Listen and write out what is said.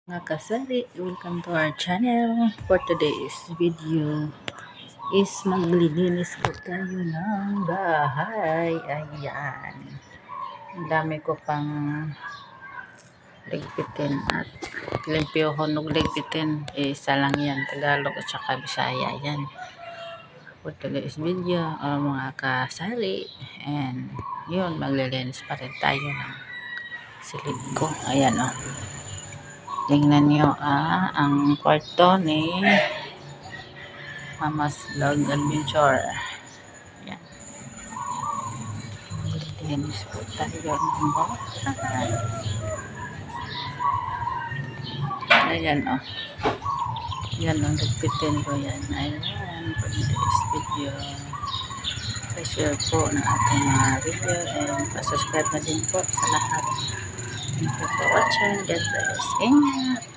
Mga kasari, welcome to our channel. For today's video is maglilinis po tayo ng bahay. Ayan. Ang dami ko pang ligpitin at limpyohon ng ligpitin. Isa lang yan, Tagalog at saka Bisaya yan. For today's video, mga kasari, and yun, maglilinis pa rin tayo ng silid ko. Ayan o. Tingnan nyo ang kwarto ni Mama's Dog Adventure. Yan. Linis po tayo ng bahay. Ayan o. Yan ang nagpitin ko yan. Ayan. For this video. Pa-share po ng ating mga video and pa-subscribe na din po sa lahat. Thank you for watching. God bless. Ingat.